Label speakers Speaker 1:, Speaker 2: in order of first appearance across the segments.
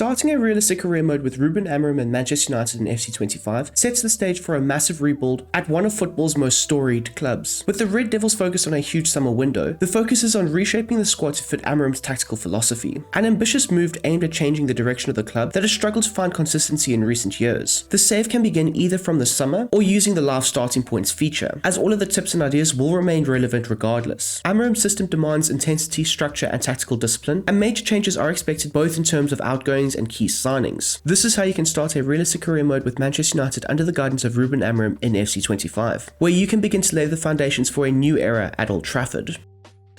Speaker 1: Starting a realistic career mode with Ruben Amorim and Manchester United in FC25 sets the stage for a massive rebuild at one of football's most storied clubs. With the Red Devils focused on a huge summer window, the focus is on reshaping the squad to fit Amorim's tactical philosophy, an ambitious move aimed at changing the direction of the club that has struggled to find consistency in recent years. The save can begin either from the summer or using the live starting points feature, as all of the tips and ideas will remain relevant regardless. Amorim's system demands intensity, structure, and tactical discipline, and major changes are expected both in terms of outgoings and key signings. This is how you can start a realistic career mode with Manchester United under the guidance of Ruben Amorim in FC25, where you can begin to lay the foundations for a new era at Old Trafford.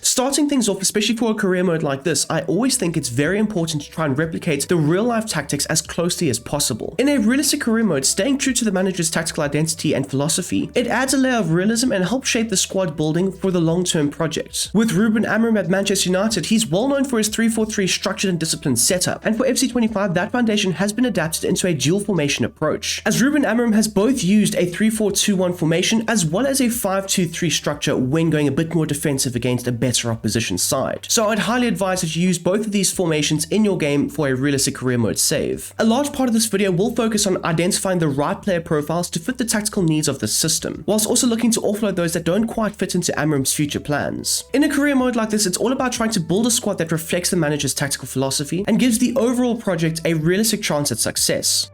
Speaker 1: Starting things off, especially for a career mode like this, I always think it's very important to try and replicate the real life tactics as closely as possible. In a realistic career mode, staying true to the manager's tactical identity and philosophy, it adds a layer of realism and helps shape the squad building for the long-term project. With Ruben Amorim at Manchester United, he's well known for his 3-4-3 structured and disciplined setup, and for FC25 that foundation has been adapted into a dual formation approach, as Ruben Amorim has both used a 3-4-2-1 formation as well as a 5-2-3 structure when going a bit more defensive against a better opposition side. So I'd highly advise that you use both of these formations in your game for a realistic career mode save. A large part of this video will focus on identifying the right player profiles to fit the tactical needs of the system, whilst also looking to offload those that don't quite fit into Amorim's future plans. In a career mode like this, it's all about trying to build a squad that reflects the manager's tactical philosophy and gives the overall project a realistic chance at success.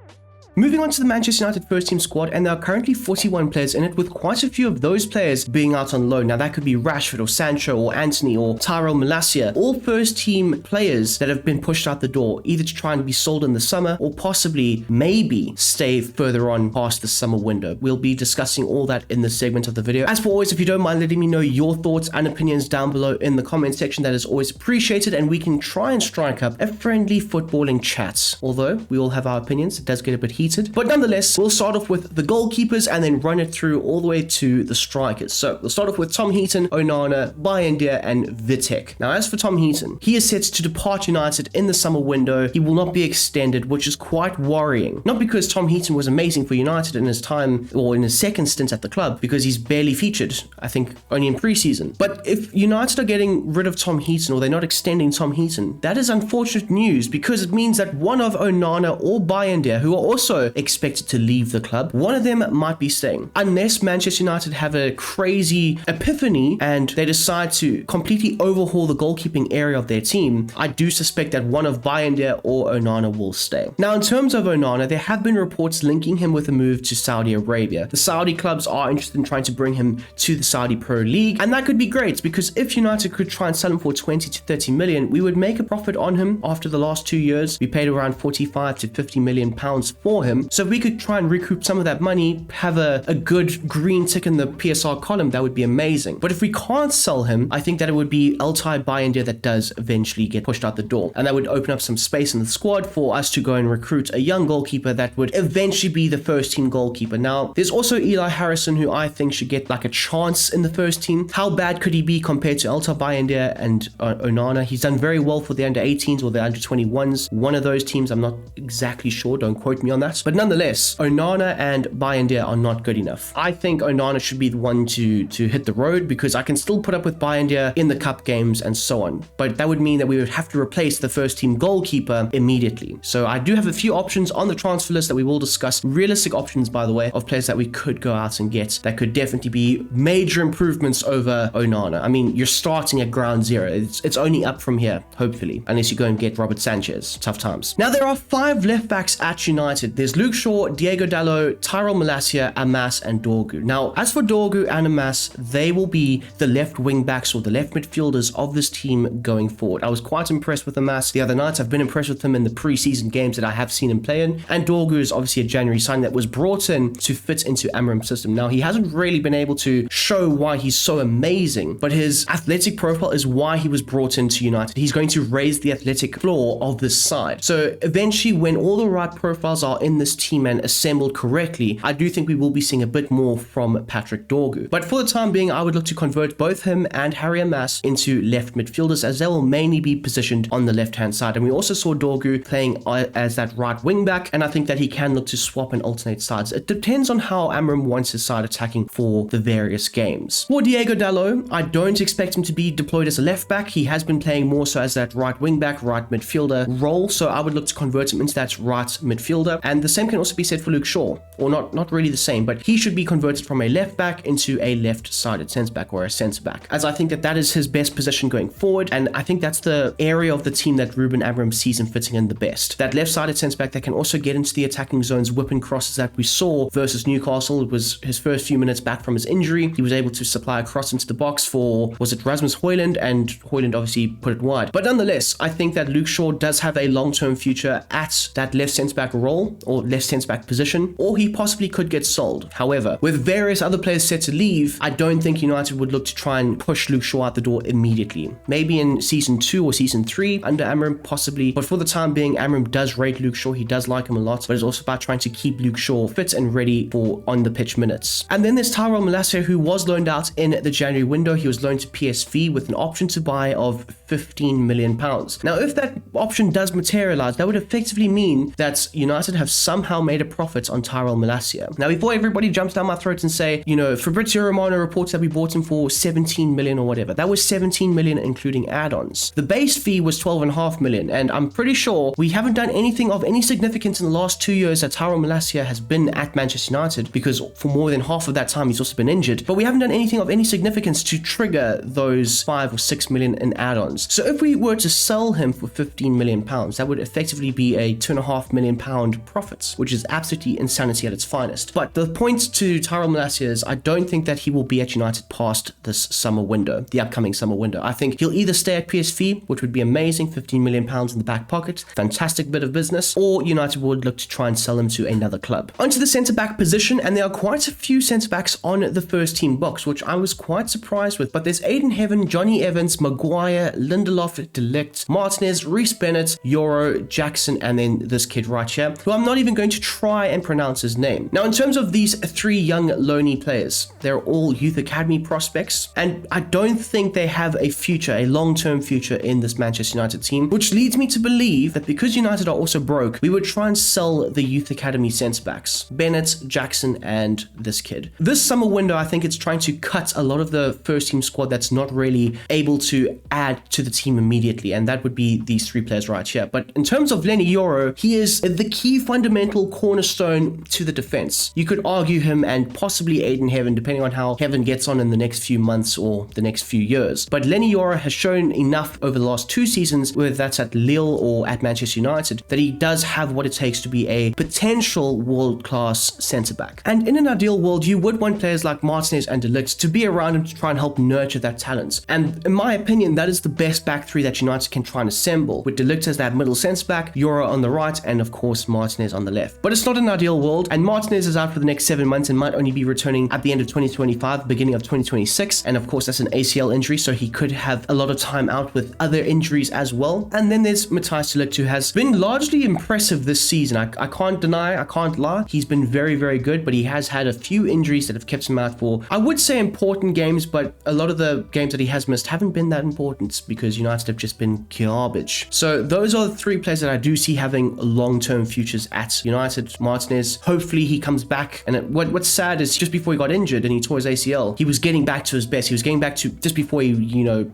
Speaker 1: Moving on to the Manchester United first team squad, and there are currently 41 players in it, with quite a few of those players being out on loan. Now that could be Rashford or Sancho or Anthony or Tyrell Malacia, all first team players that have been pushed out the door, either to try and be sold in the summer or possibly maybe stay further on past the summer window. We'll be discussing all that in this segment of the video. As for always, if you don't mind letting me know your thoughts and opinions down below in the comment section, that is always appreciated, and we can try and strike up a friendly footballing chat. Although we all have our opinions, it does get a bit heated. But nonetheless, we'll start off with the goalkeepers and then run it through all the way to the strikers. So we'll start off with Tom Heaton, Onana, Bayindir, and Vitek. Now, as for Tom Heaton, he is set to depart United in the summer window. He will not be extended, which is quite worrying. Not because Tom Heaton was amazing for United in his time, or in his second stint at the club, because he's barely featured, I think, only in pre-season. But if United are getting rid of Tom Heaton, or they're not extending Tom Heaton, that is unfortunate news, because it means that one of Onana or Bayindir, who are also expected to leave the club, one of them might be staying, unless Manchester United have a crazy epiphany and they decide to completely overhaul the goalkeeping area of their team. I do suspect that one of Bayindir or Onana will stay. Now, in terms of Onana, there have been reports linking him with a move to Saudi Arabia. The Saudi clubs are interested in trying to bring him to the Saudi Pro League, and that could be great, because if United could try and sell him for 20 to 30 million, we would make a profit on him. After the last 2 years, we paid around 45 to 50 million pounds for him. So if we could try and recoup some of that money, have a good green tick in the PSR column, that would be amazing. But if we can't sell him, I think that it would be Altay Bayindir that does eventually get pushed out the door. And that would open up some space in the squad for us to go and recruit a young goalkeeper that would eventually be the first team goalkeeper. Now, there's also Eli Harrison, who I think should get like a chance in the first team. How bad could he be compared to Altay Bayindir and Onana? He's done very well for the under 18s or the under 21s. One of those teams, I'm not exactly sure, don't quote me on that. But nonetheless, Onana and Bayindir are not good enough. I think Onana should be the one to hit the road, because I can still put up with Bayindir in the cup games and so on. But that would mean that we would have to replace the first team goalkeeper immediately. So I do have a few options on the transfer list that we will discuss. Realistic options, by the way, of players that we could go out and get that could definitely be major improvements over Onana. I mean, you're starting at ground zero. It's only up from here, hopefully, unless you go and get Robert Sanchez. Tough times. Now, there are 5 left backs at United. There's Luke Shaw, Diego Dalot, Tyrell Malacia, Amas, and Dorgu. Now, as for Dorgu and Amas, they will be the left wing backs or the left midfielders of this team going forward. I was quite impressed with Amas the other night. I've been impressed with him in the pre-season games that I have seen him play in. And Dorgu is obviously a January signing that was brought in to fit into Amorim's system. Now, he hasn't really been able to show why he's so amazing, but his athletic profile is why he was brought into United. He's going to raise the athletic floor of this side. So eventually, when all the right profiles are in in this team and assembled correctly, I do think we will be seeing a bit more from Patrick Dorgu. But for the time being, I would look to convert both him and Harry Maas into left midfielders, as they will mainly be positioned on the left-hand side. And we also saw Dorgu playing as that right wing-back, and I think that he can look to swap and alternate sides. It depends on how Amram wants his side attacking for the various games. For Diego Dalot, I don't expect him to be deployed as a left-back. He has been playing more so as that right wing-back, right midfielder role, so I would look to convert him into that right midfielder. And the same can also be said for Luke Shaw, or not really the same, but he should be converted from a left-back into a left-sided centre-back or a centre-back, as I think that that is his best position going forward, and I think that's the area of the team that Ruben Amorim sees him fitting in the best. That left-sided centre-back that can also get into the attacking zones, whipping crosses that we saw versus Newcastle. It was his first few minutes back from his injury. He was able to supply a cross into the box for, was it Rasmus Højlund? And Højlund obviously put it wide. But nonetheless, I think that Luke Shaw does have a long-term future at that left centre-back role or left centre-back position, or he possibly could get sold. However, with various other players set to leave, I don't think United would look to try and push Luke Shaw out the door immediately. Maybe in season 2 or season 3 under Amorim, possibly. But for the time being, Amorim does rate Luke Shaw. He does like him a lot, but it's also about trying to keep Luke Shaw fit and ready for on-the-pitch minutes. And then there's Tyrell Malacia, who was loaned out in the January window. He was loaned to PSV with an option to buy of £15 million. Now, if that option does materialize, that would effectively mean that United have somehow made a profit on Tyrell Malacia. Now, before everybody jumps down my throat and say, you know, Fabrizio Romano reports that we bought him for 17 million or whatever, that was 17 million including add-ons. The base fee was 12.5 million, and I'm pretty sure we haven't done anything of any significance in the last 2 years that Tyrell Malacia has been at Manchester United, because for more than half of that time he's also been injured, but we haven't done anything of any significance to trigger those 5 or 6 million in add-ons. So if we were to sell him for 15 million pounds, that would effectively be a 2.5 million pound profit, which is absolutely insanity at its finest. But the point to Tyrell Malacia is I don't think that he will be at United past this summer window, the upcoming summer window. I think he'll either stay at PSV, which would be amazing, 15 million pounds in the back pocket, fantastic bit of business, or United would look to try and sell him to another club. Onto the centre-back position, and there are quite a few centre-backs on the first team box, which I was quite surprised with, but there's Aiden Heaven, Johnny Evans, Maguire, Lindelof, De Ligt, Martinez, Reece Bennett, Euro, Jackson, and then this kid right here, who I'm not even going to try and pronounce his name. Now, in terms of these 3 young loanee players, they're all youth academy prospects, and I don't think they have a future, a long-term future in this Manchester United team, which leads me to believe that because United are also broke, we would try and sell the youth academy centre-backs, Bennett, Jackson, and this kid. This summer window, I think it's trying to cut a lot of the first team squad that's not really able to add to the team immediately, and that would be these 3 players right here. But in terms of Lenny Yoro, he is the key fundamental cornerstone to the defense. You could argue him and possibly Aiden Heaven, depending on how Heaven gets on in the next few months or the next few years. But Lenny Yoro has shown enough over the last 2 seasons, whether that's at Lille or at Manchester United, that he does have what it takes to be a potential world-class centre-back. And in an ideal world, you would want players like Martinez and De Ligt to be around him to try and help nurture that talent. And in my opinion, that is the best back 3 that United can try and assemble, with De Ligt as that middle centre-back, Yoro on the right, and of course Martinez on the left. But it's not an ideal world, and Martinez is out for the next 7 months and might only be returning at the end of 2025, beginning of 2026, and of course that's an ACL injury, so he could have a lot of time out with other injuries as well. And then there's Matthijs De Ligt, who has been largely impressive this season. I can't deny, I can't lie, he's been very, very good, but he has had a few injuries that have kept him out for, I would say, important games, but a lot of the games that he has missed haven't been that important because United have just been garbage. So those are the 3 players that I do see having long-term futures at United. Martinez, hopefully he comes back, and what's sad is just before he got injured and he tore his ACL, he was getting back to his best. He was getting back to, just before he,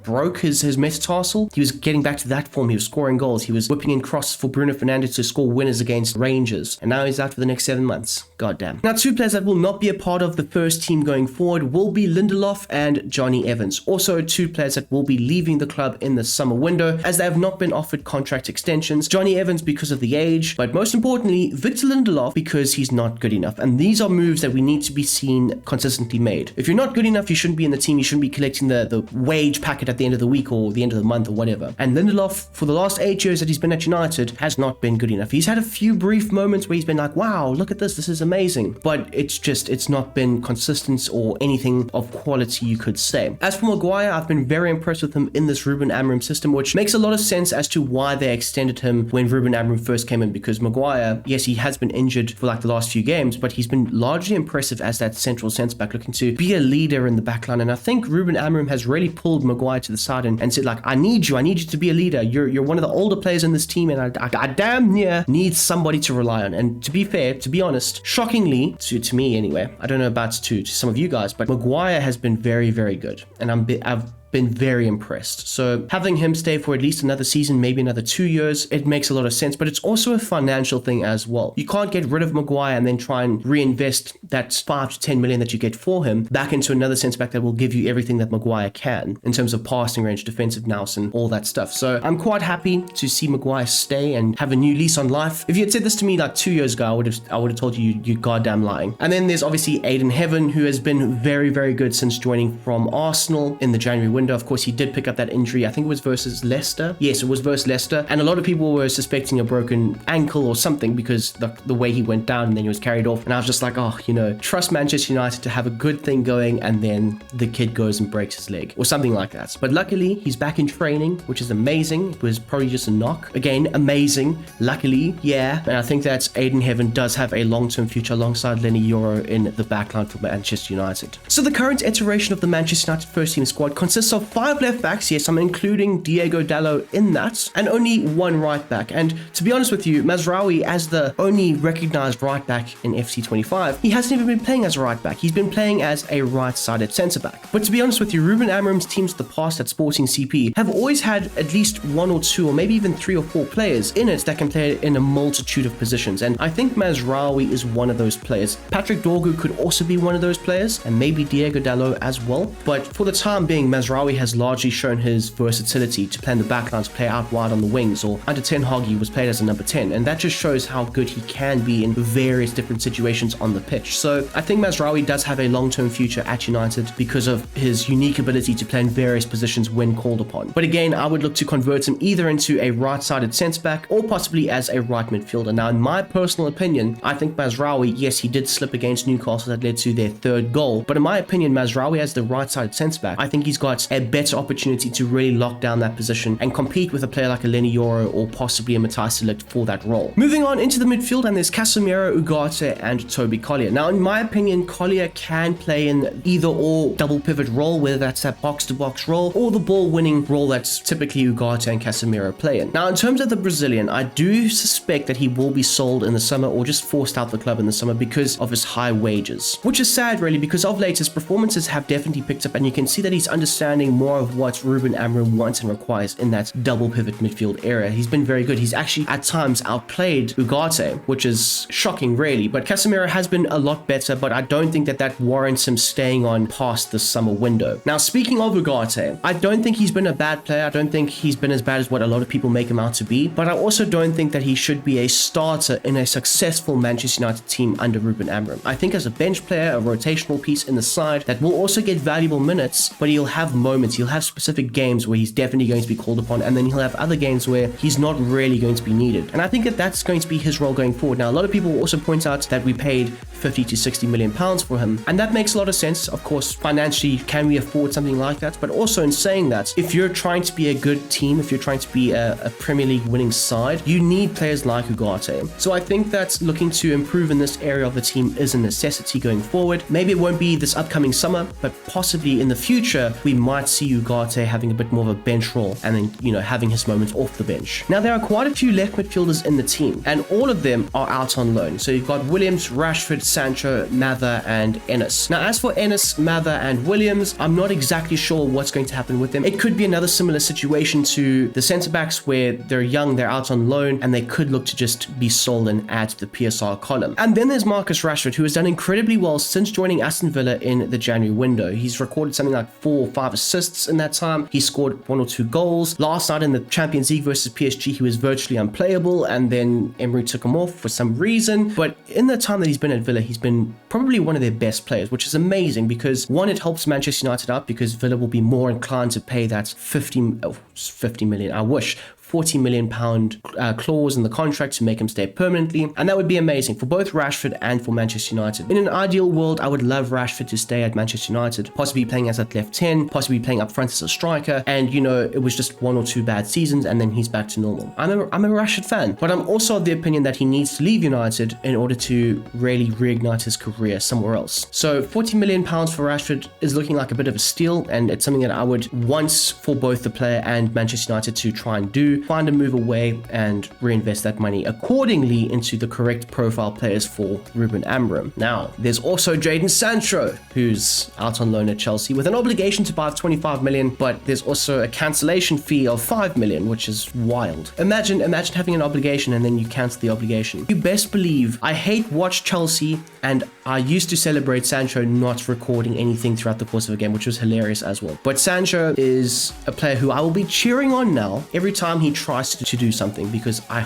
Speaker 1: broke his metatarsal, he was getting back to that form. He was scoring goals. He was whipping in crosses for Bruno Fernandes to score winners against Rangers, and now he's out for the next 7 months. God damn. Now, 2 players that will not be a part of the first team going forward will be Lindelof and Johnny Evans. Also, 2 players that will be leaving the club in the summer window, as they have not been offered contract extensions. Johnny Evans because of the age, but most importantly, Victor Lindelof because he's not good enough. And these are moves that we need to be seen consistently made. If you're not good enough, you shouldn't be in the team. You shouldn't be collecting the wage packet at the end of the week or the end of the month or whatever. And Lindelof, for the last 8 years that he's been at United, has not been good enough. He's had a few brief moments where he's been like, wow, look at this is amazing. But it's not been consistent or anything of quality, you could say. As for Maguire, I've been very impressed with him in this Ruben Ruben Amorim's system, which makes a lot of sense as to why they extended him when Ruben Amorim first came in, because Maguire, yes, he has been injured for like the last few games, but he's been largely impressive as that central centre-back looking to be a leader in the backline. And I think Ruben Amorim has really pulled Maguire to the side and said, like, I need you to be a leader. You're one of the older players in this team, and I damn near need somebody to rely on. And to be fair, to be honest, shockingly, to me anyway, I don't know about to some of you guys, but Maguire has been very, very good. And I've been very impressed. So having him stay for at least another season, maybe another 2 years, it makes a lot of sense, but it's also a financial thing as well. You can't get rid of Maguire and then try and reinvest that 5 to 10 million that you get for him back into another centre back that will give you everything that Maguire can in terms of passing range, defensive nous, and all that stuff. So I'm quite happy to see Maguire stay and have a new lease on life. If you had said this to me like 2 years ago, I would have told you goddamn lying. And then there's obviously Aiden Heaven, who has been very, very good since joining from Arsenal in the January window. Of course, he did pick up that injury. I think it was versus Leicester. Yes, it was versus Leicester. And a lot of people were suspecting a broken ankle or something because the way he went down and then he was carried off. And I was just like, oh, trust Manchester United to have a good thing going, and then the kid goes and breaks his leg or something like that. But luckily, he's back in training, which is amazing. It was probably just a knock. Again, amazing. Luckily, yeah. And I think that Aiden Heaven does have a long-term future alongside Lenny Yoro in the backline for Manchester United. So the current iteration of the Manchester United first team squad consists of 5 left backs, yes, I'm including Diogo Dalot in that, and only 1 right back. And to be honest with you, Mazraoui, as the only recognized right back in FC25, he hasn't even been playing as a right back. He's been playing as a right-sided centre back. But to be honest with you, Ruben Amorim's teams of the past at Sporting CP have always had at least 1 or 2 or maybe even 3 or 4 players in it that can play in a multitude of positions. And I think Mazraoui is one of those players. Patrick Dorgu could also be one of those players, and maybe Diogo Dalot as well. But for the time being, Mazraoui has largely shown his versatility to play in the backline, to play out wide on the wings, or under Ten Hag he was played as a number 10, and that just shows how good he can be in various different situations on the pitch. So I think Mazraoui does have a long-term future at United because of his unique ability to play in various positions when called upon. But again, I would look to convert him either into a right-sided centre-back or possibly as a right midfielder. Now, in my personal opinion, I think Mazraoui, yes, he did slip against Newcastle that led to their 3rd goal, but in my opinion, Mazraoui as the right-sided centre-back, I think he's got a better opportunity to really lock down that position and compete with a player like a Lenny Yoro or possibly a Matthijs de Ligt for that role. Moving on into the midfield, and there's Casemiro, Ugarte, and Toby Collier. Now, in my opinion, Collier can play in either or double pivot role, whether that's that box-to-box role or the ball-winning role that's typically Ugarte and Casemiro play in. Now, in terms of the Brazilian, I do suspect that he will be sold in the summer or just forced out the club in the summer because of his high wages, which is sad really, because of late his performances have definitely picked up, and you can see that he's understanding more of what Ruben Amorim wants and requires in that double pivot midfield area. He's been very good. He's actually at times outplayed Ugarte, which is shocking really, but Casemiro has been a lot better, but I don't think that warrants him staying on past the summer window. Now, speaking of Ugarte, I don't think he's been a bad player. I don't think he's been as bad as what a lot of people make him out to be, but I also don't think that he should be a starter in a successful Manchester United team under Ruben Amorim. I think as a bench player, a rotational piece in the side that will also get valuable minutes, but he'll have moments, he'll have specific games where he's definitely going to be called upon, and then he'll have other games where he's not really going to be needed. And I think that that's going to be his role going forward. Now, a lot of people will also point out that we paid 50 to 60 million pounds for him, and that makes a lot of sense. Of course, financially, can we afford something like that? But also in saying that, if you're trying to be a good team, if you're trying to be a Premier League winning side, you need players like Ugarte. So I think that looking to improve in this area of the team is a necessity going forward. Maybe it won't be this upcoming summer, but possibly in the future, we might see Ugarte having a bit more of a bench role and then, having his moments off the bench. Now, there are quite a few left midfielders in the team, and all of them are out on loan. So you've got Williams, Rashford, Sancho, Mather, and Ennis. Now, as for Ennis, Mather, and Williams, I'm not exactly sure what's going to happen with them. It could be another similar situation to the centre-backs where they're young, they're out on loan, and they could look to just be sold and add to the PSR column. And then there's Marcus Rashford, who has done incredibly well since joining Aston Villa in the January window. He's recorded something like 4 or 5 assists in that time. He scored 1 or 2 goals. Last night in the Champions League versus PSG, he was virtually unplayable, and then Emery took him off for some reason. But in the time that he's been at Villa, he's been probably one of their best players, which is amazing because, one, it helps Manchester United out because Villa will be more inclined to pay that 50 million, I wish, £40 million clause in the contract to make him stay permanently, and that would be amazing for both Rashford and for Manchester United. In an ideal world, I would love Rashford to stay at Manchester United, possibly playing as that left 10, possibly playing up front as a striker, and it was just 1 or 2 bad seasons and then he's back to normal. I'm a Rashford fan, but I'm also of the opinion that he needs to leave United in order to really reignite his career somewhere else. So £40 million for Rashford is looking like a bit of a steal, and it's something that I would want for both the player and Manchester United to try and do, find a move away and reinvest that money accordingly into the correct profile players for Ruben Amorim. Now, there's also Jadon Sancho, who's out on loan at Chelsea with an obligation to buy 25 million, but there's also a cancellation fee of 5 million, which is wild. Imagine having an obligation and then you cancel the obligation. You best believe I hate watch Chelsea, and I used to celebrate Sancho not recording anything throughout the course of a game, which was hilarious as well. But Sancho is a player who I will be cheering on now every time he tries to do something, because I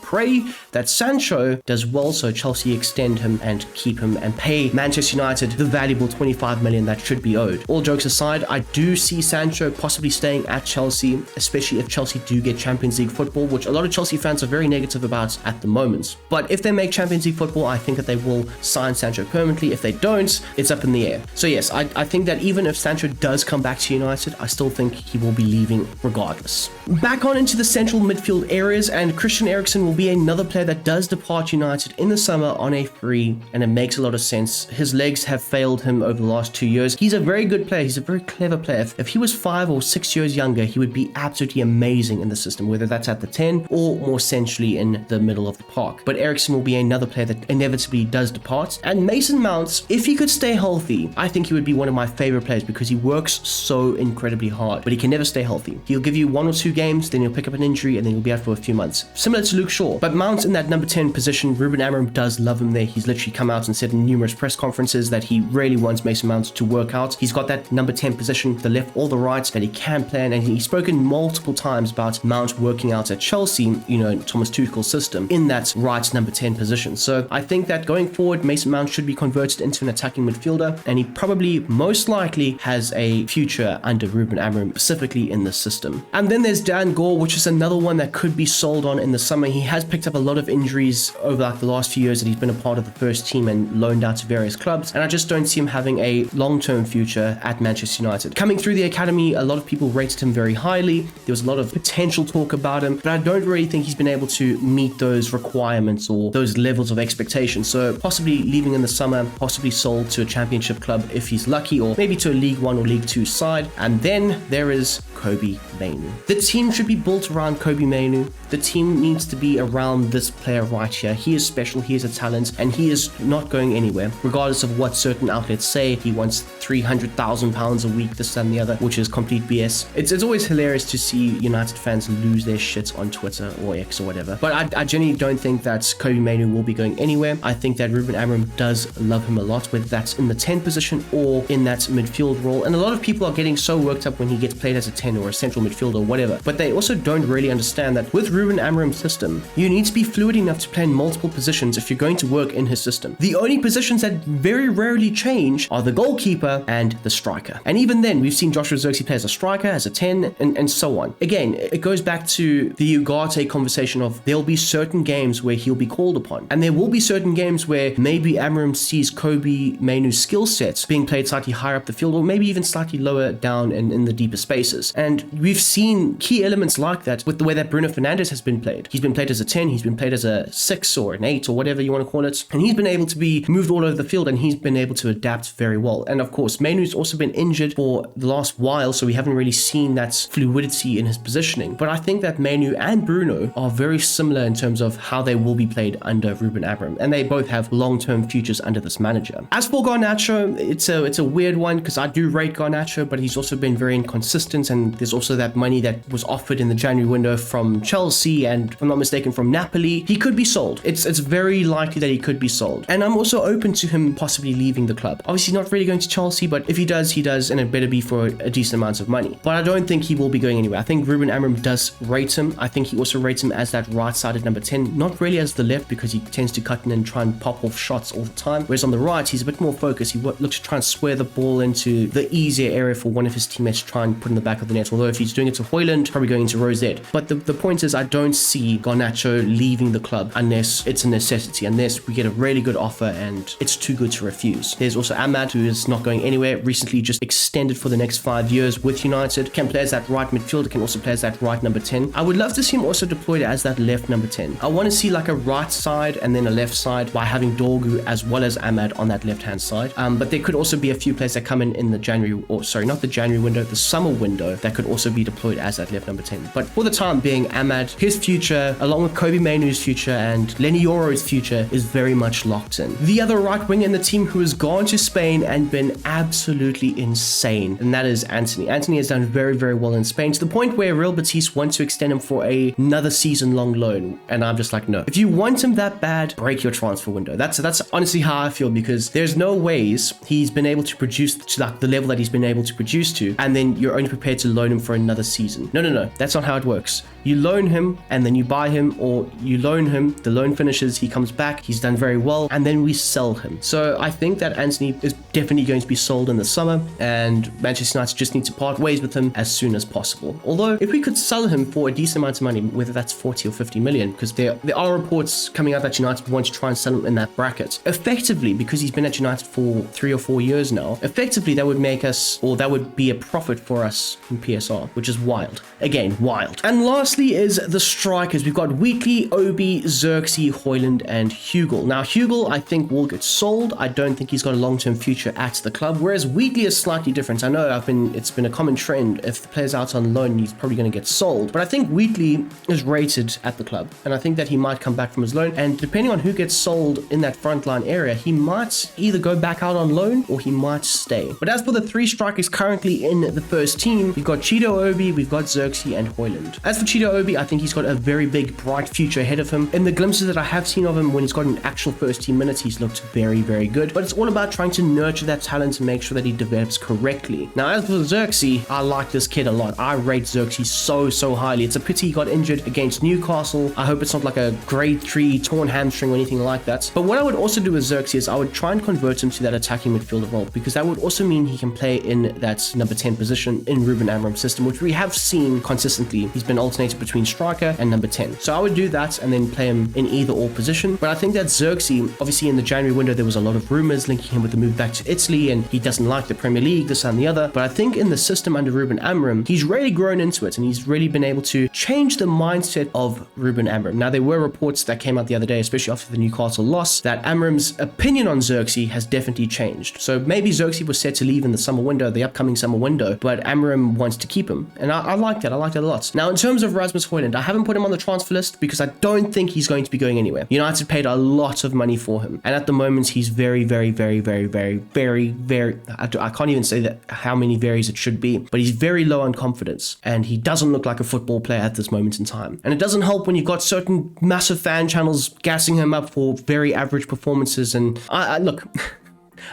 Speaker 1: pray that Sancho does well so Chelsea extend him and keep him and pay Manchester United the valuable 25 million that should be owed. All jokes aside, I do see Sancho possibly staying at Chelsea, especially if Chelsea do get Champions League football, which a lot of Chelsea fans are very negative about at the moment. But if they make Champions League football, I think that they will sign Sancho permanently. If they don't, it's up in the air. So yes, I think that even if Sancho does come back to United, I still think he will be leaving regardless. Back on into the central midfield areas, and Christian Eriksen will be another player that does depart United in the summer on a free, and it makes a lot of sense. His legs have failed him over the last 2 years. He's a very good player. He's a very clever player. If he was 5 or 6 years younger, he would be absolutely amazing in the system, whether that's at the 10 or more centrally in the middle of the park. But Eriksen will be another player that inevitably does depart. And Mason Mount, if he could stay healthy, I think he would be one of my favorite players, because he works so incredibly hard, but he can never stay healthy. He'll give you 1 or 2 games, then he'll pick up an injury, and then he'll be out for a few months. Similar to Luke Shaw. But Mount in that number 10 position, Ruben Amorim does love him there. He's literally come out and said in numerous press conferences that he really wants Mason Mount to work out. He's got that number 10 position, the left or the right, that he can play in, and he's spoken multiple times about Mount working out at Chelsea, in Thomas Tuchel's system, in that right number 10 position. So I think that going forward, Mason Mount should be converted into an attacking midfielder, and he probably most likely has a future under Ruben Amorim, specifically in this system. And then there's Dan Gore, which is another one that could be sold on in the summer. He has picked up a lot of injuries over the last few years that he's been a part of the first team and loaned out to various clubs, and I just don't see him having a long-term future at Manchester United. Coming through the academy, a lot of people rated him very highly. There was a lot of potential talk about him, but I don't really think he's been able to meet those requirements or those levels of expectation. So possibly leaving in the summer, possibly sold to a championship club if he's lucky, or maybe to a League 1 or League 2 side. And then there is Kobbie Mainoo. The team should be built around Kobbie Mainoo. The team needs to be around this player right here. He is special, he is a talent, and he is not going anywhere, regardless of what certain outlets say. He wants £300,000 a week, this and the other, which is complete BS. It's always hilarious to see United fans lose their shit on Twitter or X or whatever. But I genuinely don't think that Kobbie Mainoo will be going anywhere. I think that Ruben Amorim does love him a lot, whether that's in the 10 position or in that midfield role. And a lot of people are getting so worked up when he gets played as a 10 or a central midfielder or whatever. But they also don't really understand that with Ruben Amorim's system, you need to be fluid enough to play in multiple positions if you're going to work in his system. The only positions that very rarely change are the goalkeeper and the striker. And even then, we've seen Joshua Zirkzee play as a striker, as a 10, and so on. Again, it goes back to the Ugarte conversation of there'll be certain games where he'll be called upon. And there will be certain games where maybe Amorim sees Kobbie Mainoo's skill sets being played slightly higher up the field, or maybe even slightly lower down in the deeper spaces. And we've seen key elements like that with the way that Bruno Fernandes has been played. He's been played as a 10, he's been played as a 6 or an 8 or whatever you want to call it. And he's been able to be moved all over the field, and he's been able to adapt very well. And of course, Mainoo's also been injured for the last while, so we haven't really seen that fluidity in his positioning. But I think that Mainoo and Bruno are very similar in terms of how they will be played under Ruben Amorim, and they both have long-term futures under this manager. As for Garnacho, it's a weird one, because I do rate Garnacho, but he's also been very inconsistent, and there's also that money that was offered in the January window from Chelsea and, if I'm not mistaken, from Napoli. He could be sold. It's very likely that he could be sold. And I'm also open to him possibly leaving the club. Obviously not really going to Chelsea, but if he does, he does, and it better be for a decent amount of money. But I don't think he will be going anywhere. I think Ruben Amorim does rate him. I think he also rates him as that right-sided number 10, not really as the left, because he tends to cut in and try and pop off shots all the time, whereas on the right, he's a bit more focused. He looks to try and square the ball into the easier area for one of his teammates to try and put in the back of the net, although if he's doing it to Højlund, probably going into Rosette. But the point is, I don't see Garnacho leaving the club unless it's a necessity, unless we get a really good offer and it's too good to refuse. There's also Ahmad, who is not going anywhere, recently just extended for the next 5 years with United, can play as that right midfielder, can also play as that right number 10. I would love to see him also deployed as that left number 10. I want to see like a right side and then a left side by having Dorgu as well as Ahmad on that left hand side. But there could also be a few players that come in the January, or sorry, not the January window, the summer window, that could also be deployed as that left number 10. But for the time being, Ahmad, his future, along with Kobbie Mainoo's future and Lenny Yoro's future, is very much locked in. The other right wing in the team who has gone to Spain and been absolutely insane, and that is Antony. Antony has done very, very well in Spain, to the point where Real Betis want to extend him for another season-long loan, and I'm just like, no. If you want him that bad, break your transfer window. That's honestly how I feel, because there's no ways he's been able to produce to like the level that he's been able to produce to, and then you're only prepared to loan him for another season. No, that's not how it works. You loan him and then you buy him, or you loan him, the loan finishes, he comes back, he's done very well, and then we sell him. So I think that Antony is definitely going to be sold in the summer, and Manchester United just need to part ways with him as soon as possible. Although if we could sell him for a decent amount of money, whether that's 40 or 50 million, because there are reports coming out that United want to try and sell him in that bracket. Effectively, because he's been at United for 3 or 4 years now, effectively that would make us, or that would be a profit for us in PSR, which is wild. Again, wild. And lastly is the strikers. We've got Weekly, Obi, Xerxes, Højlund, and Hugo. Now, Hugo, I think, will get sold. I don't think he's got a long-term future at the club, whereas Weekly is slightly different. I know it's been a common trend. If the player's out on loan, he's probably going to get sold. But I think Weekly is rated at the club, and I think that he might come back from his loan. And depending on who gets sold in that frontline area, he might either go back out on loan or he might stay. But as for the 3 strikers currently in the first team, we've got Cheeto Obi, we've got Xerxes, and Højlund. As for Cheeto Obi, I think he's got a very big, bright future ahead of him. In the glimpses that I have seen of him, when he's gotten actual first team minutes, he's looked very, very good. But it's all about trying to nurture that talent and make sure that he develops correctly. Now, as for Xerxes, I like this kid a lot. I rate Xerxes so highly. It's a pity he got injured against Newcastle. I hope it's not like a grade 3 torn hamstring or anything like that. But what I would also do with Xerxes is I would try and convert him to that attacking midfielder role, because that would also mean he can play in that number 10 position in Ruben Amorim's system, which we have seen consistently. He's been alternated between striker and number 10. So I would do that and then play him in either or position. But I think that Xerxes, obviously in the January window, there was a lot of rumors linking him with the move back to Italy, and he doesn't like the Premier League, this and the other. But I think in the system under Ruben Amorim, he's really grown into it, and he's really been able to change the mindset of Ruben Amorim. Now, there were reports that came out the other day, especially after the Newcastle loss, that Amorim's opinion on Xerxes has definitely changed. So maybe Xerxes was set to leave in the summer window, the upcoming summer window, but Amorim wants to keep him. And I like that. I like that a lot. Now, in terms of Rasmus Højlund, I haven't put him on the transfer list because I don't think he's going to be going anywhere. United paid a lot of money for him, and at the moment he's very, I can't even say that how many varies it should be, but he's very low on confidence, and he doesn't look like a football player at this moment in time. And it doesn't help when you've got certain massive fan channels gassing him up for very average performances. And I look,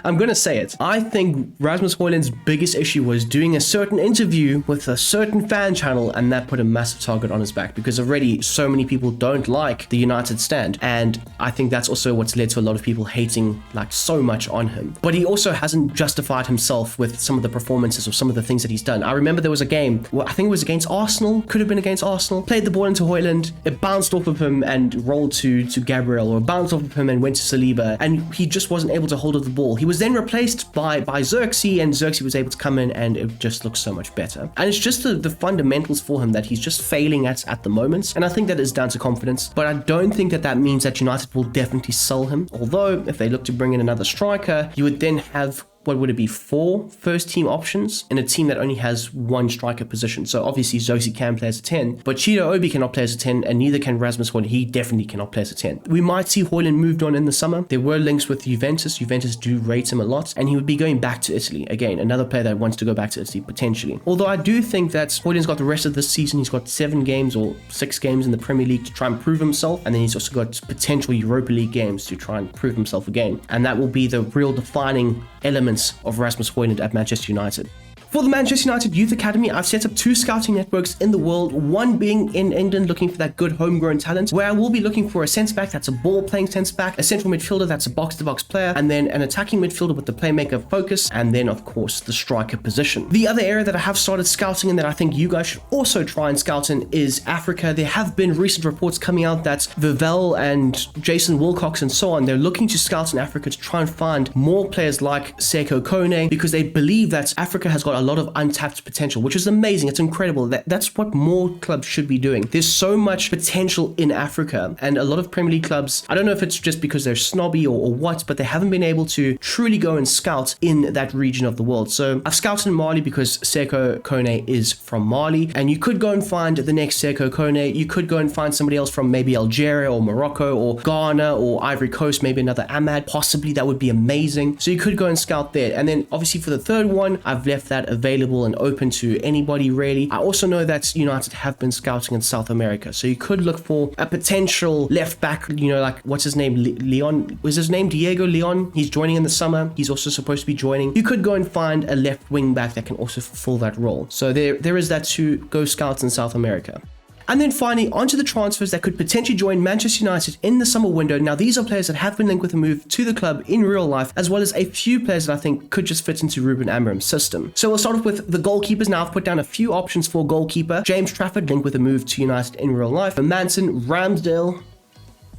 Speaker 1: I'm going to say it. I think Rasmus Højlund's biggest issue was doing a certain interview with a certain fan channel, and that put a massive target on his back, because already so many people don't like the United stand. And I think that's also what's led to a lot of people hating like so much on him. But he also hasn't justified himself with some of the performances or some of the things that he's done. I remember there was a game, well, I think it was against Arsenal, could have been against Arsenal, played the ball into Højlund, it bounced off of him and rolled to Gabriel, or bounced off of him and went to Saliba, and he just wasn't able to hold of the ball. He was then replaced by Xerxes, and Xerxes was able to come in, and it just looks so much better. And it's just the fundamentals for him that he's just failing at the moment, and I think that is down to confidence. But I don't think that means that United will definitely sell him, although if they look to bring in another striker, you would then have, what would it be, 4 first team options in a team that only has 1 striker position. So obviously Xerxes can play as a 10, but Cheeto Obi cannot play as a 10, and neither can Rasmus Højlund. He definitely cannot play as a 10. We might see Højlund moved on in the summer. There were links with Juventus. Juventus do rate him a lot, and he would be going back to Italy. Again, another player that wants to go back to Italy potentially. Although I do think that Højlund's got the rest of this season. He's got 7 games or 6 games in the Premier League to try and prove himself, and then he's also got potential Europa League games to try and prove himself again. And that will be the real defining elements of Rasmus Højlund at Manchester United. For the Manchester United Youth Academy, I've set up 2 scouting networks in the world, one being in England looking for that good homegrown talent, where I will be looking for a centre-back that's a ball-playing centre-back, a central midfielder that's a box-to-box player, and then an attacking midfielder with the playmaker focus, and then of course the striker position. The other area that I have started scouting and that I think you guys should also try and scout in is Africa. There have been recent reports coming out that Vivell and Jason Wilcox and so on, they're looking to scout in Africa to try and find more players like Seko Kone, because they believe that Africa has got a lot of untapped potential, which is amazing. It's incredible. That's what more clubs should be doing. There's so much potential in Africa, and a lot of Premier League clubs, I don't know if it's just because they're snobby or what, but they haven't been able to truly go and scout in that region of the world. So I've scouted in Mali because Seko Kone is from Mali, and you could go and find the next Seko Kone. You could go and find somebody else from maybe Algeria or Morocco or Ghana or Ivory Coast, maybe another Ahmad, possibly. That would be amazing. So you could go and scout there. And then obviously for the third one, I've left that available and open to anybody really. I also know that United have been scouting in South America, so you could look for a potential left back, like what's his name, Leon, was his name Diego Leon? He's joining in the summer. He's also supposed to be joining. You could go and find a left wing back that can also fulfill that role. So there is that to go scouts in South America. And then finally, onto the transfers that could potentially join Manchester United in the summer window. Now, these are players that have been linked with a move to the club in real life, as well as a few players that I think could just fit into Ruben Amorim's system. So we'll start off with the goalkeepers. Now, I've put down a few options for goalkeeper. James Trafford linked with a move to United in real life. Manson, Ramsdale,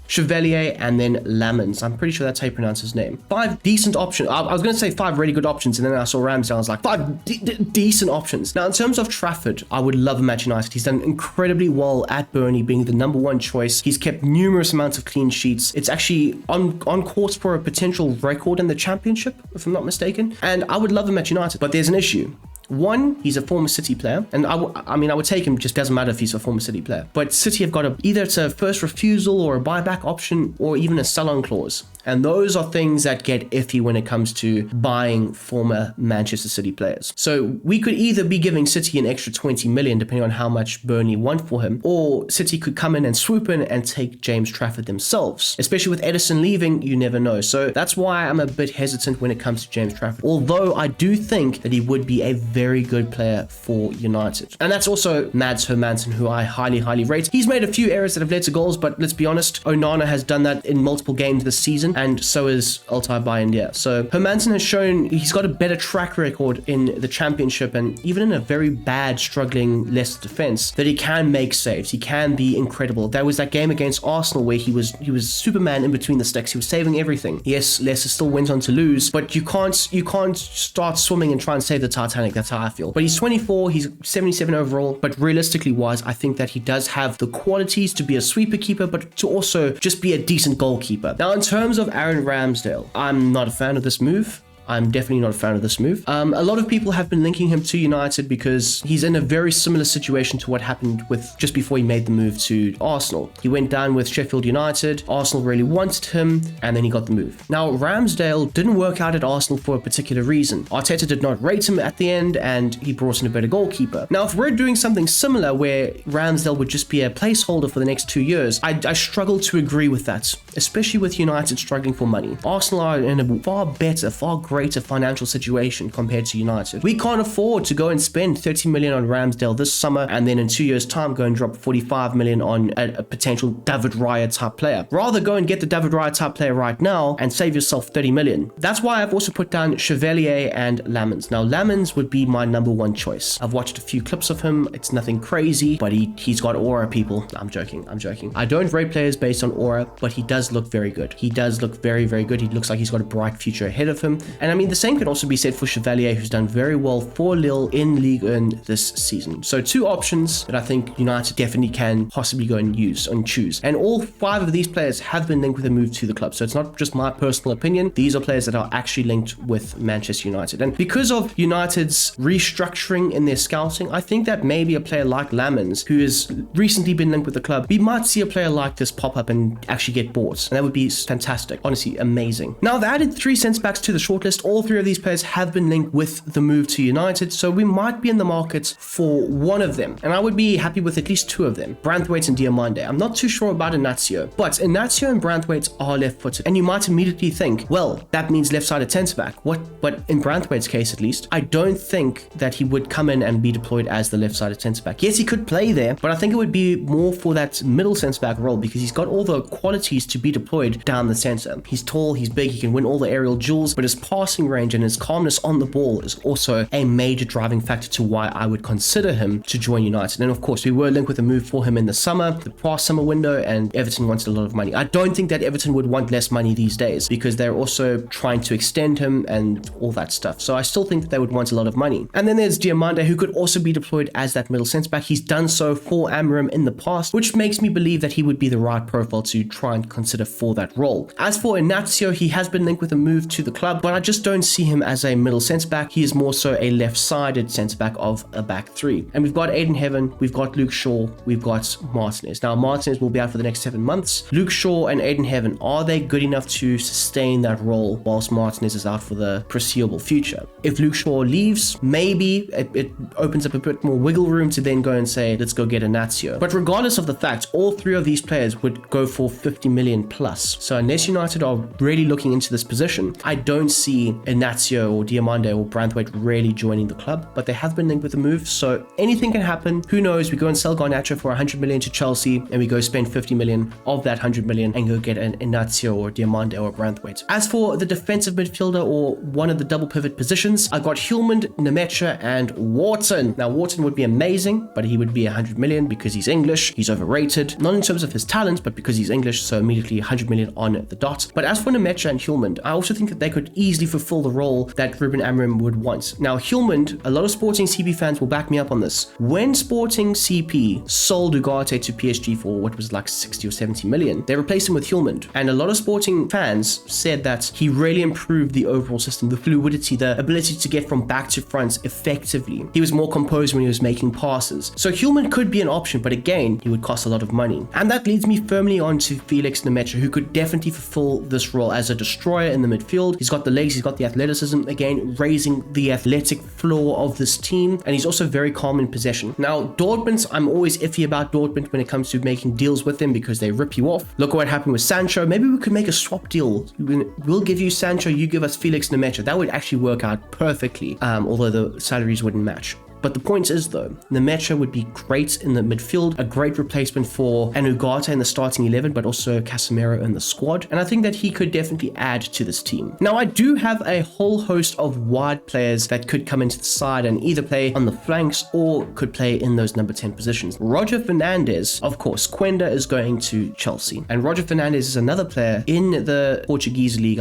Speaker 1: Chevalier, and then Lamens. I'm pretty sure that's how you pronounce his name. 5 decent options. I was going to say 5 really good options, and then I saw Ramsdale. I was like, 5 decent options. Now, in terms of Trafford, I would love him at United. He's done incredibly well at Burnley, being the #1 choice. He's kept numerous amounts of clean sheets. It's actually on course for a potential record in the Championship, if I'm not mistaken. And I would love him at United, but there's an issue. One, he's a former City player, and I would take him, just doesn't matter if he's a former City player. But City have got either it's a first refusal or a buyback option or even a sell-on clause. And those are things that get iffy when it comes to buying former Manchester City players. So we could either be giving City an extra 20 million, depending on how much Burnley want for him, or City could come in and swoop in and take James Trafford themselves. Especially with Edison leaving, you never know. So that's why I'm a bit hesitant when it comes to James Trafford. Although I do think that he would be a very good player for United. And that's also Mads Hermansen, who I highly, highly rate. He's made a few errors that have led to goals, but let's be honest, Onana has done that in multiple games this season, and so is Altay Bayindir. So Hermansen has shown he's got a better track record in the Championship, and even in a very bad, struggling Leicester defense, that he can make saves. He can be incredible. There was that game against Arsenal where he was Superman in between the sticks. He was saving everything. Yes, Leicester still went on to lose, but you can't start swimming and try and save the Titanic. That's how I feel. But he's 24, he's 77 overall, but realistically wise, I think that he does have the qualities to be a sweeper keeper, but to also just be a decent goalkeeper. Now, in terms of Aaron Ramsdale, I'm not a fan of this move. I'm definitely not a fan of this move. A lot of people have been linking him to United because he's in a very similar situation to what happened with just before he made the move to Arsenal. He went down with Sheffield United, Arsenal really wanted him, and then he got the move. Now, Ramsdale didn't work out at Arsenal for a particular reason. Arteta did not rate him at the end, and he brought in a better goalkeeper. Now, if we're doing something similar where Ramsdale would just be a placeholder for the next 2 years, I struggle to agree with that, especially with United struggling for money. Arsenal are in a far better, far greater financial situation compared to United. We can't afford to go and spend 30 million on Ramsdale this summer and then in 2 years' time go and drop 45 million on a potential David Raya type player. Rather go and get the David Raya type player right now and save yourself 30 million. That's why I've also put down Chevalier and Lamens. Now, Lamens would be my #1 choice. I've watched a few clips of him. It's nothing crazy, but he's got aura, people. I'm joking. I don't rate players based on aura, but he does look very good. He does look very, very good. He looks like he's got a bright future ahead of him. And I mean, the same can also be said for Chevalier, who's done very well for Lille in Ligue 1 this season. So 2 options that I think United definitely can possibly go and use and choose. And all 5 of these players have been linked with a move to the club. So it's not just my personal opinion. These are players that are actually linked with Manchester United. And because of United's restructuring in their scouting, I think that maybe a player like Lamens, who has recently been linked with the club, we might see a player like this pop up and actually get bought. thoughts. And that would be fantastic. Honestly, amazing. Now, they've added 3 centre-backs to the shortlist. All 3 of these players have been linked with the move to United, so we might be in the market for one of them. And I would be happy with at least 2 of them, Branthwaite and Diamande. I'm not too sure about Inacio, but Inacio and Branthwaite are left-footed. And you might immediately think, well, that means left-sided centre-back. What? But in Branthwaite's case, at least, I don't think that he would come in and be deployed as the left-sided centre-back. Yes, he could play there, but I think it would be more for that middle centre-back role because he's got all the qualities to be deployed down the centre. He's tall, he's big, he can win all the aerial duels, but his passing range and his calmness on the ball is also a major driving factor to why I would consider him to join United. And of course, we were linked with a move for him in the summer, the past summer window, and Everton wanted a lot of money. I don't think that Everton would want less money these days because they're also trying to extend him and all that stuff. So I still think that they would want a lot of money. And then there's Diamande, who could also be deployed as that middle centre-back. He's done so for Amorim in the past, which makes me believe that he would be the right profile to try and consider for that role. As for Inacio, he has been linked with a move to the club, but I just don't see him as a middle centre-back. He is more so a left-sided centre-back of a back 3. And we've got Aiden Heaven, we've got Luke Shaw, we've got Martinez. Now, Martinez will be out for the next 7 months. Luke Shaw and Aiden Heaven, are they good enough to sustain that role whilst Martinez is out for the foreseeable future? If Luke Shaw leaves, maybe it opens up a bit more wiggle room to then go and say, let's go get Inacio. But regardless of the fact, all 3 of these players would go for 50 million plus. So unless United are really looking into this position, I don't see Inacio or Diamande or Branthwaite really joining the club, but they have been linked with a move, so anything can happen. Who knows? We go and sell Garnacho for 100 million to Chelsea, and we go spend 50 million of that 100 million and go get an Inacio or Diamande or Branthwaite. As for the defensive midfielder or one of the double pivot positions, I got Hjulmand, Nemecha, and Wharton. Now, Wharton would be amazing, but he would be 100 million because he's English. He's overrated, not in terms of his talent, but because he's English, so immediately 100 million on the dot. But as for Nemecha and Hjulmand, I also think that they could easily fulfill the role that Ruben Amorim would want. Now, Hjulmand, a lot of Sporting CP fans will back me up on this. When Sporting CP sold Ugarte to PSG for what was like 60 or 70 million, they replaced him with Hjulmand. And a lot of Sporting fans said that he really improved the overall system, the fluidity, the ability to get from back to front effectively. He was more composed when he was making passes. So Hjulmand could be an option, but again, he would cost a lot of money. And that leads me firmly on to Felix Nemecha, who could definitely fulfill this role as a destroyer in the midfield. He's got the legs, he's got the athleticism, again, raising the athletic floor of this team, and he's also very calm in possession. Now, Dortmund, I'm always iffy about Dortmund when it comes to making deals with them because they rip you off. Look what happened with Sancho. Maybe we could make a swap deal. We'll give you Sancho, you give us Felix Nemecha. That would actually work out perfectly, although the salaries wouldn't match. But the point is, though, Nemecha would be great in the midfield, a great replacement for Ugarte in the starting 11, but also Casemiro in the squad. And I think that he could definitely add to this team. Now, I do have a whole host of wide players that could come into the side and either play on the flanks or could play in those number 10 positions. Roger Fernandes, of course, Quenda is going to Chelsea. And Roger Fernandes is another player in the Portuguese league.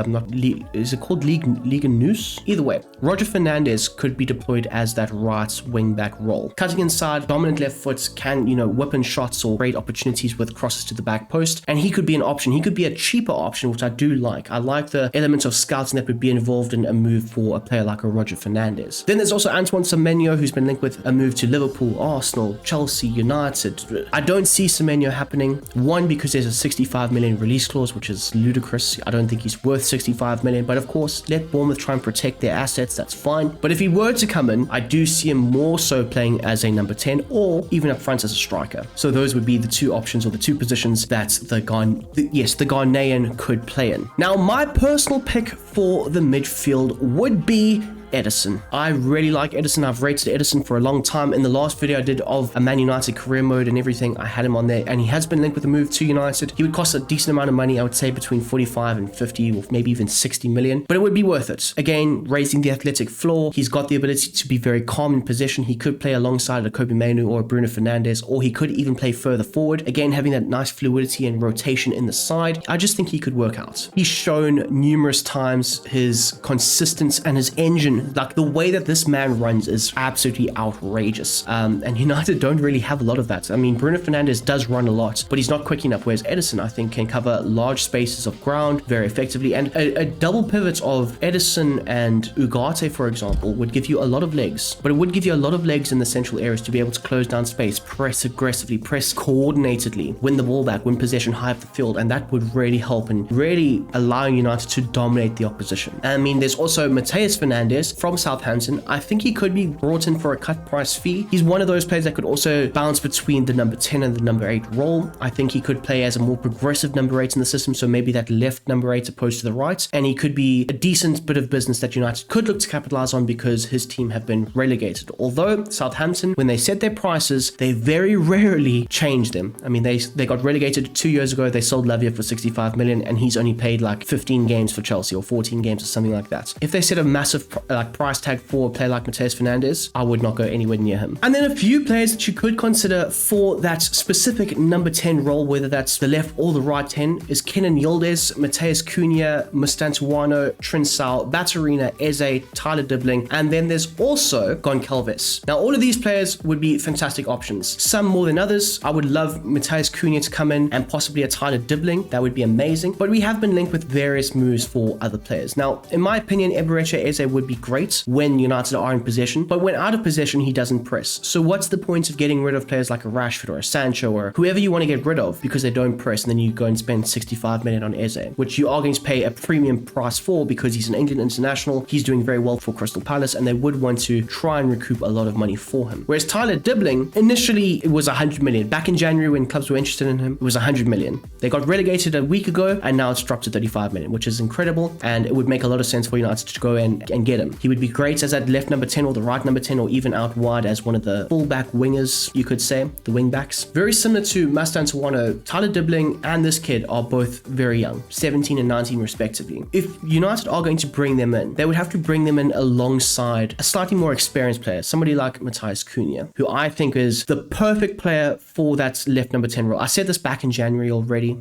Speaker 1: Is it called Liga News? Either way, Roger Fernandes could be deployed as that right wing back role. Cutting inside, dominant left foot, can, whip in shots or great opportunities with crosses to the back post. And he could be an option. He could be a cheaper option, which I do like. I like the element of scouting that would be involved in a move for a player like a Roger Fernandes. Then there's also Antoine Semenyo, who's been linked with a move to Liverpool, Arsenal, Chelsea, United. I don't see Semenyo happening. One, because there's a 65 million release clause, which is ludicrous. I don't think he's worth 65 million, but of course, let Bournemouth try and protect their assets. That's fine. But if he were to come in, I do see him more so playing as a number 10 or even up front as a striker. So those would be the two options or the two positions that the Ghanaian could play in. Now, my personal pick for the midfield would be Ederson. I really like Ederson. I've rated Ederson for a long time. In the last video I did of a Man United career mode and everything, I had him on there, and he has been linked with a move to United. He would cost a decent amount of money, I would say between 45 and 50 or maybe even 60 million, but it would be worth it. Again, raising the athletic floor. He's got the ability to be very calm in possession. He could play alongside a Kobbie Mainoo or a Bruno Fernandes, or he could even play further forward. Again, having that nice fluidity and rotation in the side. I just think he could work out. He's shown numerous times his consistency and his engine run, like the way that this man runs is absolutely outrageous. And United don't really have a lot of that. I mean, Bruno Fernandes does run a lot, but he's not quick enough, whereas Edison, I think, can cover large spaces of ground very effectively. And a double pivot of Edison and Ugarte, for example, would give you a lot of legs, but it would give you a lot of legs in the central areas to be able to close down space, press aggressively, press coordinatedly, win the ball back, win possession high up the field, and that would really help in really allowing United to dominate the opposition. I mean, there's also Matheus Fernandes from Southampton. I think he could be brought in for a cut price fee. He's one of those players that could also bounce between the number 10 and the number 8 role. I think he could play as a more progressive number 8 in the system, so maybe that left number 8 opposed to the right, and he could be a decent bit of business that United could look to capitalize on because his team have been relegated. Although Southampton, when they set their prices, they very rarely change them. I mean, they got relegated 2 years ago. They sold Lavia for 65 million, and he's only played like 15 games for Chelsea or 14 games or something like that. If they set a massive price tag for a player like Matheus Fernandes, I would not go anywhere near him. And then a few players that you could consider for that specific number 10 role, whether that's the left or the right 10, is Kenan Yildiz, Matheus Cunha, Mustantuano, Trincao, Baturina, Eze, Tyler Dibbling, and then there's also Goncalves. Now, all of these players would be fantastic options, some more than others. I would love Matheus Cunha to come in and possibly a Tyler Dibbling. That would be amazing, but we have been linked with various moves for other players. Now, in my opinion, Eberechi Eze would be great when United are in possession, but when out of possession, he doesn't press. So what's the point of getting rid of players like a Rashford or a Sancho or whoever you want to get rid of because they don't press, and then you go and spend 65 million on Eze, which you are going to pay a premium price for because he's an England international. He's doing very well for Crystal Palace, and they would want to try and recoup a lot of money for him. Whereas Tyler Dibbling, initially it was 100 million. Back in January when clubs were interested in him, it was 100 million. They got relegated a week ago, and now it's dropped to 35 million, which is incredible, and it would make a lot of sense for United to go and get him. He would be great as that left number 10 or the right number 10, or even out wide as one of the fullback wingers, you could say, the wing backs. Very similar to Mustantuano, Tyler Dibbling and this kid are both very young, 17 and 19 respectively. If United are going to bring them in, they would have to bring them in alongside a slightly more experienced player, somebody like Matheus Cunha, who I think is the perfect player for that left number 10 role. I said this back in January already.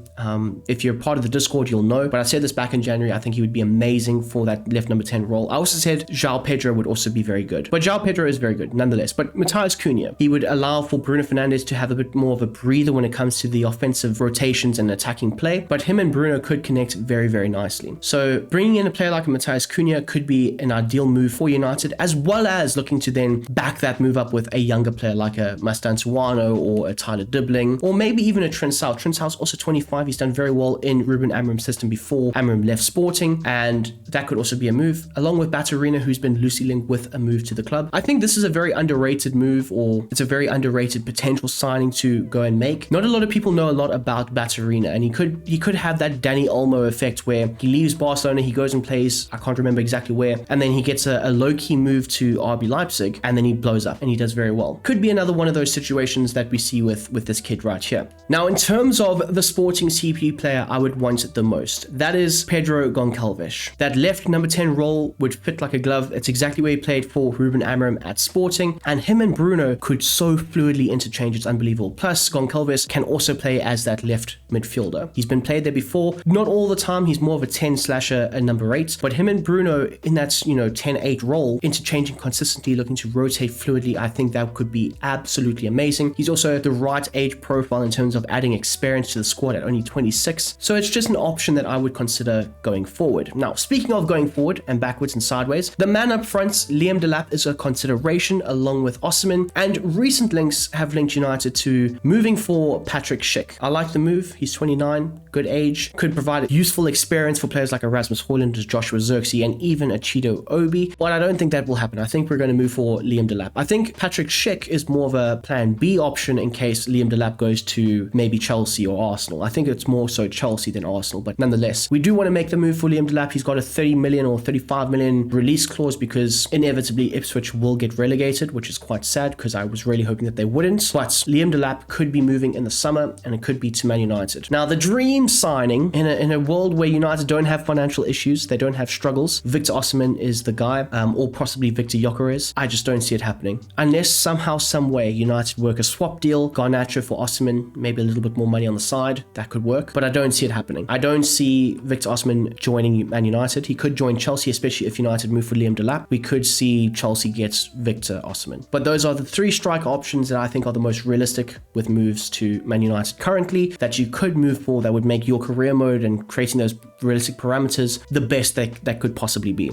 Speaker 1: If you're part of the Discord, you'll know, but I said this back in January. I think he would be amazing for that left number 10 role. I also said João Pedro would also be very good, but João Pedro is very good nonetheless. But Matheus Cunha, he would allow for Bruno Fernandes to have a bit more of a breather when it comes to the offensive rotations and attacking play, but him and Bruno could connect very, very nicely. So bringing in a player like Matheus Cunha could be an ideal move for United, as well as looking to then back that move up with a younger player like a Mustantuano or a Tyler Dibbling, or maybe even a Trincao. Trincao's also 25. He's done very well in Ruben Amorim's system before Amorim left Sporting, and that could also be a move, along with Baturina, who's been loosely linked with a move to the club. I think this is a very underrated move, or it's a very underrated potential signing to go and make. Not a lot of people know a lot about Baturina, and he could have that Danny Olmo effect where he leaves Barcelona, he goes and plays, I can't remember exactly where, and then he gets a low-key move to RB Leipzig, and then he blows up and he does very well. Could be another one of those situations that we see with this kid right here. Now, in terms of the Sporting CP player I would want the most, that is Pedro Goncalves. That left number 10 role would fit like a glove. It's exactly where he played for Ruben Amorim at Sporting, and him and Bruno could so fluidly interchange. It's unbelievable. Plus, Goncalves can also play as that left midfielder. He's been played there before, not all the time. He's more of a 10/a number 8, but him and Bruno in that 10-8 role, interchanging consistently, looking to rotate fluidly, I think that could be absolutely amazing. He's also the right age profile in terms of adding experience to the squad at only 26, so it's just an option that I would consider going forward. Now, speaking of going forward and backwards and sideways, the man up front, Liam Delap, is a consideration along with Osimhen, and recent links have linked United to moving for Patrick Schick. I like the move. He's 29, good age, could provide useful experience for players like a Rasmus Højlund, Joshua Zirkzee, and even a Chido Obi, but I don't think that will happen. I think we're going to move for Liam Delap. I think Patrick Schick is more of a plan B option in case Liam Delap goes to maybe Chelsea or Arsenal. I think it's more so Chelsea than Arsenal, but nonetheless, we do want to make the move for Liam Delap. He's got a 30 million or 35 million release clause because inevitably Ipswich will get relegated, which is quite sad because I was really hoping that they wouldn't. But Liam Delap could be moving in the summer, and it could be to Man United. Now, the dream signing in a world where United don't have financial issues, they don't have struggles, Victor Osimhen is the guy, or possibly Victor Gyökeres. I just don't see it happening unless somehow, some way, United work a swap deal, Garnacho for Osimhen, maybe a little bit more money on the side. That could work, but I don't see it happening. I don't see Victor Osimhen joining Man United. He could join Chelsea, especially if United move for Liam Delap. We could see Chelsea get Victor Osimhen. But those are the 3 striker options that I think are the most realistic with moves to Man United currently, that you could move for, that would make your career mode and creating those realistic parameters the best that could possibly be.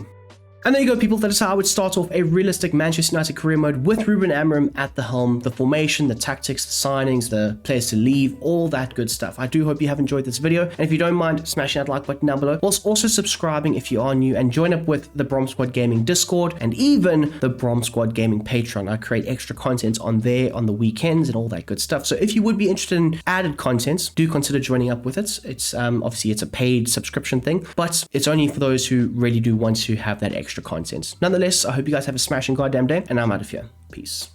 Speaker 1: And there you go, people. That is how I would start off a realistic Manchester United career mode with Ruben Amorim at the helm. The formation, the tactics, the signings, the players to leave, all that good stuff. I do hope you have enjoyed this video. And if you don't mind smashing that like button down below, whilst also subscribing if you are new, and join up with the Brom Squad Gaming Discord and even the Brom Squad Gaming Patreon. I create extra content on there on the weekends and all that good stuff. So if you would be interested in added content, do consider joining up with it. It's obviously it's a paid subscription thing, but it's only for those who really do want to have that extra content. Nonetheless, I hope you guys have a smashing goddamn day, and I'm out of here. Peace.